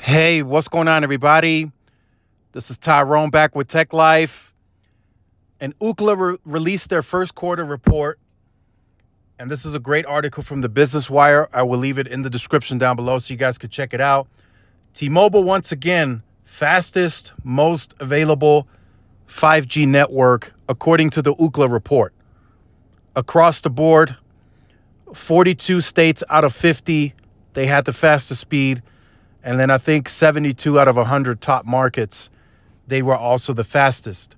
Hey, what's going on, everybody? This is Tyrone back with Tech Life. And Ookla released their first quarter report. And this is a great article from the Business Wire. I will leave it in the description down below so you guys could check it out. T-Mobile, once again, fastest, most available 5G network, according to the Ookla report. Across the board, 42 states out of 50, they had the fastest speed. And then I think 72 out of 100 top markets, they were also the fastest.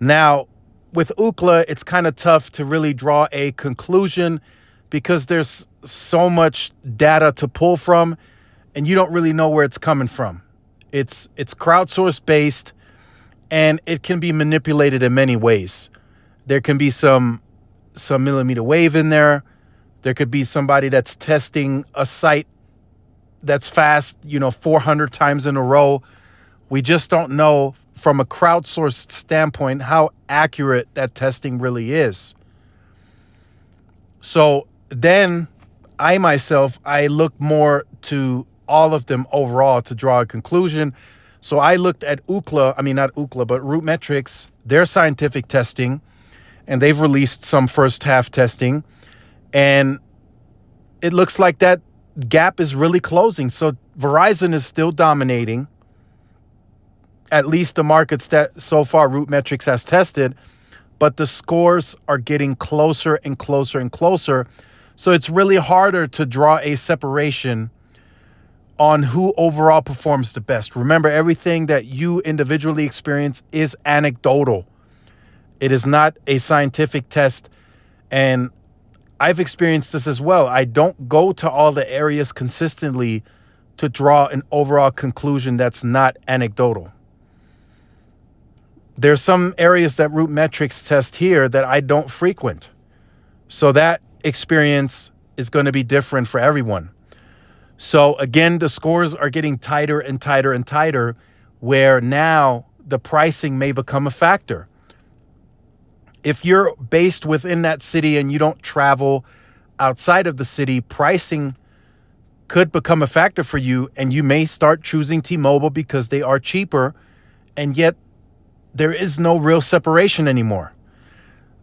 Now, with Ookla, it's kind of tough to really draw a conclusion because there's so much data to pull from, and you don't really know where it's coming from. It's crowdsourced based, and it can be manipulated in many ways. There can be some millimeter wave in there. There could be somebody that's testing a site that's fast, 400 times in a row. We just don't know from a crowdsourced standpoint how accurate that testing really is. So then I look more to all of them overall to draw a conclusion. So I looked at not Ookla, but RootMetrics, their scientific testing, and they've released some first half testing. And it looks like that gap is really closing. So Verizon is still dominating, at least the markets that so far RootMetrics has tested, but the scores are getting closer and closer and closer. So it's really harder to draw a separation on who overall performs the best. Remember, everything that you individually experience is anecdotal. It is not a scientific test. And I've experienced this as well. I don't go to all the areas consistently to draw an overall conclusion that's not anecdotal. There's some areas that RootMetrics test here that I don't frequent. So that experience is going to be different for everyone. So again, the scores are getting tighter and tighter and tighter, where now the pricing may become a factor. If you're based within that city and you don't travel outside of the city, pricing could become a factor for you, and you may start choosing T-Mobile because they are cheaper, and yet there is no real separation anymore.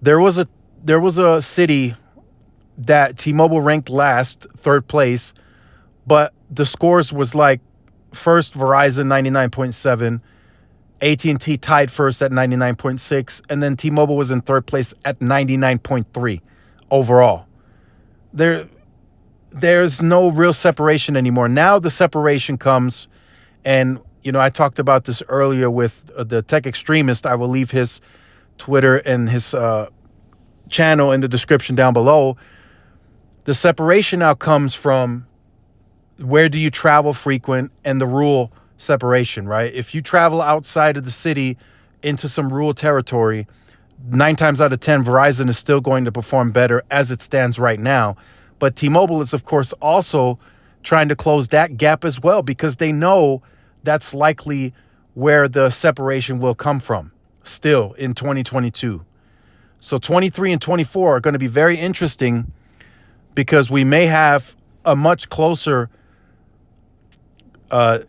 There was a city that T-Mobile ranked last, third place, but the scores was like first Verizon 99.7, AT&T tied first at 99.6, and then T-Mobile was in third place at 99.3 overall. There's no real separation anymore. Now the separation comes, and I talked about this earlier with the Tech Extremist. I will leave his Twitter and his channel in the description down below. The separation now comes from where do you travel frequent and the rural separation, right? If you travel outside of the city into some rural territory, 9 times out of 10, Verizon is still going to perform better as it stands right now. But T-Mobile is, of course, also trying to close that gap as well, because they know that's likely where the separation will come from still in 2022. So 23 and 24 are going to be very interesting, because we may have a much closer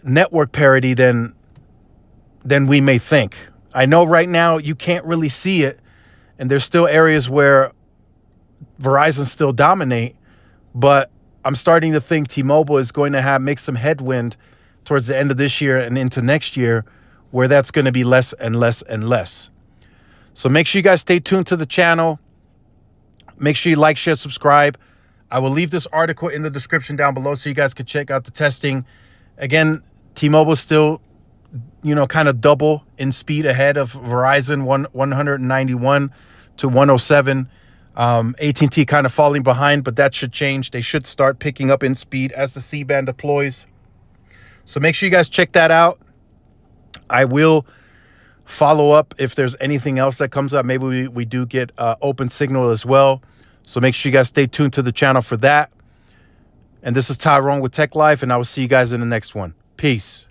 network parity than we may think. I know right now you can't really see it, and there's still areas where Verizon still dominate, but I'm starting to think T-Mobile is going to make some headwind towards the end of this year and into next year, where that's going to be less and less and less. So make sure you guys stay tuned to the channel. Make sure you like, share, subscribe. I will leave this article in the description down below so you guys can check out the testing. Again, T-Mobile still, kind of double in speed ahead of Verizon, 191 to 107. AT&T kind of falling behind, but that should change. They should start picking up in speed as the C-band deploys. So make sure you guys check that out. I will follow up if there's anything else that comes up. Maybe we do get open signal as well. So make sure you guys stay tuned to the channel for that. And this is Tyrone with Tech Life, and I will see you guys in the next one. Peace.